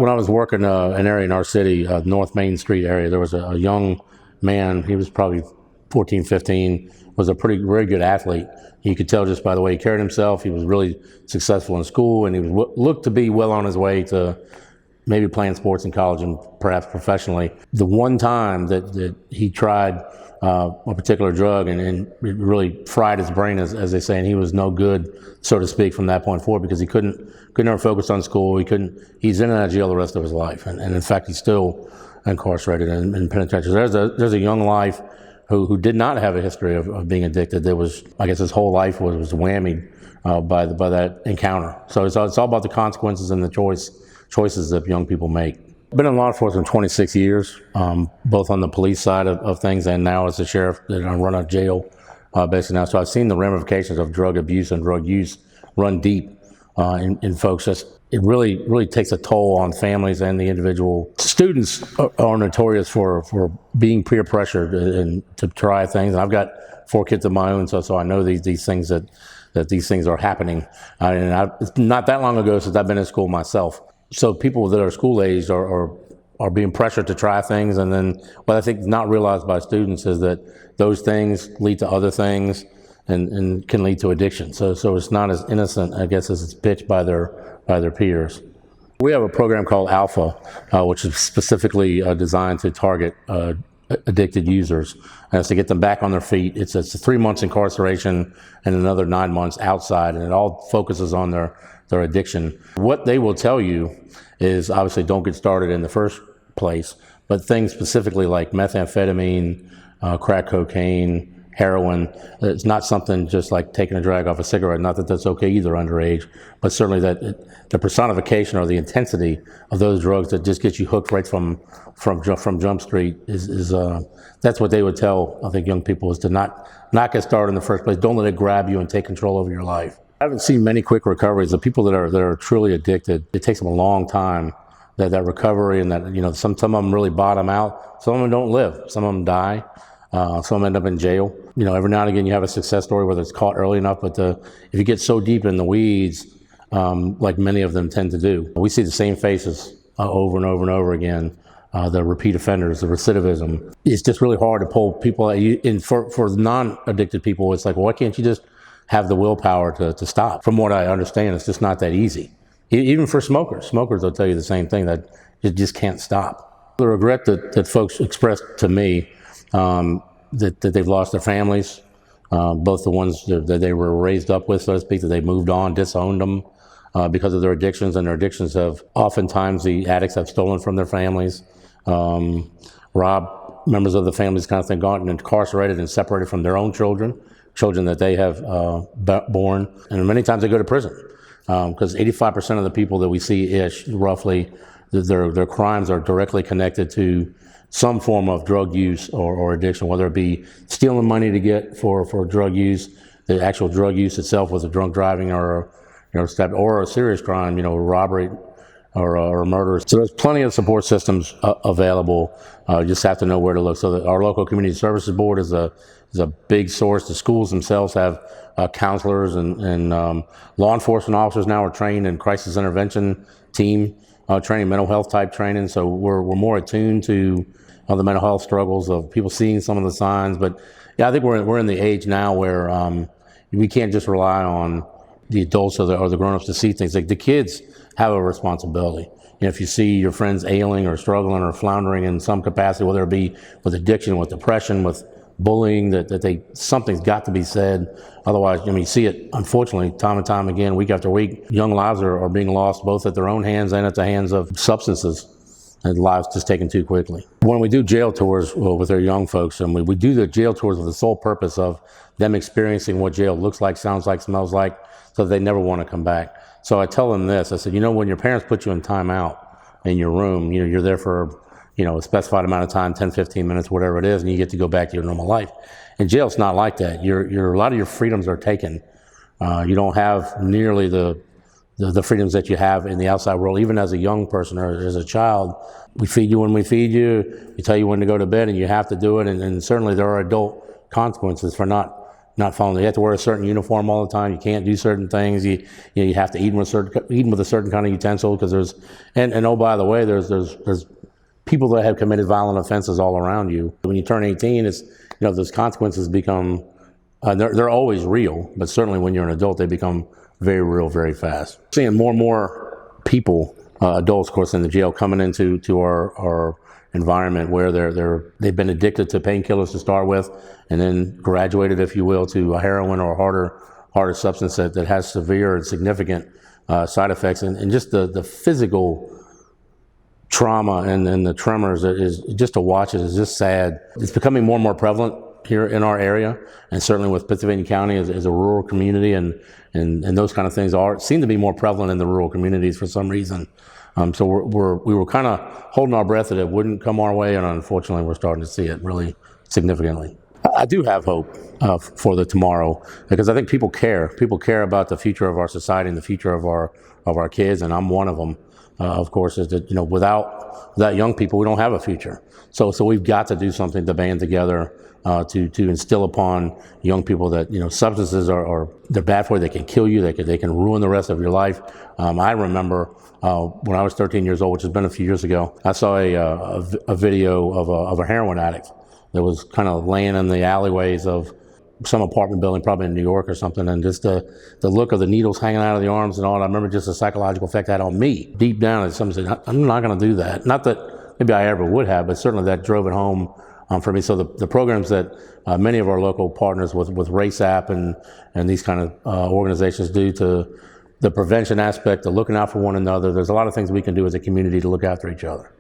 When I was working an area in our city, North Main Street area, there was a young man. He was probably 14, 15, was a very good athlete. You could tell just by the way he carried himself. He was really successful in school, and he looked to be well on his way to maybe playing sports in college and perhaps professionally. The one time that he tried a particular drug and it really fried his brain, as they say, and he was no good, so to speak, from that point forward, because he couldn't ever focus on school. He's in and out of jail the rest of his life, and in fact he's still incarcerated in penitentiaries. There's a young life who did not have a history of being addicted. There was, I guess his whole life was whammied by that encounter. So it's all about the consequences and the choices that young people make. I've been in law enforcement 26 years, both on the police side of things and now as a sheriff that I run a jail basically now. So I've seen the ramifications of drug abuse and drug use run deep in folks. It really takes a toll on families and the individual. Students are notorious for being peer pressured and to try things. And I've got 4 kids of my own, so I know these things that these things are happening. It's not that long ago since I've been in school myself. So people that are school aged are being pressured to try things, and then what I think is not realized by students is that those things lead to other things and can lead to addiction. So it's not as innocent, I guess, as it's pitched by their peers. We have a program called Alpha, which is specifically designed to target addicted users, and it's to get them back on their feet. It's 3 months incarceration and another 9 months outside, and it all focuses on their addiction. What they will tell you is obviously don't get started in the first place, but things specifically like methamphetamine, crack cocaine, heroin, it's not something just like taking a drag off a cigarette. Not that that's okay either underage, but certainly that the personification or the intensity of those drugs that just gets you hooked right from Jump Street is that's what they would tell, I think, young people, is to not get started in the first place. Don't let it grab you and take control over your life. I haven't seen many quick recoveries. The people that are truly addicted, it takes them a long time, that recovery, and that, some of them really bottom out. Some of them don't live. Some of them die. Some of them end up in jail. Every now and again you have a success story, whether it's caught early enough, but if you get so deep in the weeds, like many of them tend to do, we see the same faces over and over and over again. The repeat offenders, the recidivism. It's just really hard to pull people in. For the non-addicted people, it's like, well, why can't you just have the willpower to stop? From what I understand, it's just not that easy. Even for smokers will tell you the same thing, that you just can't stop. The regret that folks expressed to me, that they've lost their families, both the ones that they were raised up with, so to speak, that they moved on, disowned them because of their addictions, and their addictions have oftentimes, the addicts have stolen from their families, robbed members of the families, kind of thing, gone and incarcerated and separated from their own children that they have born, and many times they go to prison, because 85% of the people that we see, roughly, their crimes are directly connected to some form of drug use or addiction, whether it be stealing money to get for drug use, the actual drug use itself was a drunk driving or a serious crime, robbery or murder. So there's plenty of support systems available. You just have to know where to look. So our local community services board is a big source. The schools themselves have counselors and law enforcement officers now are trained in crisis intervention team training, mental health type training. So we're more attuned to the mental health struggles of people seeing some of the signs. But yeah, I think we're in the age now where we can't just rely on the adults or the grown-ups to see things. Like, the kids have a responsibility. If you see your friends ailing or struggling or floundering in some capacity, whether it be with addiction, with depression, with bullying, something's got to be said. Otherwise, you see it, unfortunately, time and time again, week after week. Young lives are being lost, both at their own hands and at the hands of substances, and lives just taken too quickly. When we do jail tours with our young folks, and we do the jail tours with the sole purpose of them experiencing what jail looks like, sounds like, smells like, so they never want to come back. So I tell them this, I said, when your parents put you in timeout in your room, you're there for a specified amount of time, 10, 15 minutes, whatever it is, and you get to go back to your normal life. In jail, it's not like that. A lot of your freedoms are taken. You don't have nearly the freedoms that you have in the outside world. Even as a young person or as a child, we feed you when we feed you. We tell you when to go to bed, and you have to do it. And certainly there are adult consequences for not not following. You have to wear a certain uniform all the time. You can't do certain things. You have to eat with a certain kind of utensil because there's and oh, by the way, there's people that have committed violent offenses all around you. When you turn 18, it's those consequences become they're always real, but certainly when you're an adult, they become very real very fast. Seeing more and more people, adults, of course, in the jail coming into our environment where they've been addicted to painkillers to start with, and then graduated, if you will, to a heroin or a harder substance that has severe and significant side effects, and just the physical trauma and the tremors is just to watch it is just sad. It's becoming more and more prevalent here in our area, and certainly with Pennsylvania County as a rural community, and those kind of things seem to be more prevalent in the rural communities for some reason. So we were kind of holding our breath that it wouldn't come our way, and unfortunately we're starting to see it really significantly. I do have hope for the tomorrow, because I think people care. People care about the future of our society and the future of our kids, and I'm one of them. Of course, is that without young people, we don't have a future. So we've got to do something to band together to instill upon young people that substances they're bad for you. They can kill you. They can ruin the rest of your life. I remember when I was 13 years old, which has been a few years ago, I saw a video of a heroin addict that was kind of laying in the alleyways of some apartment building, probably in New York or something, and just the look of the needles hanging out of the arms and all. I remember just the psychological effect that had on me. Deep down, as someone said, I'm not going to do that. Not that maybe I ever would have, but certainly that drove it home for me. So the programs that many of our local partners with RASAP and these kind of organizations do to the prevention aspect, the looking out for one another, there's a lot of things we can do as a community to look after each other.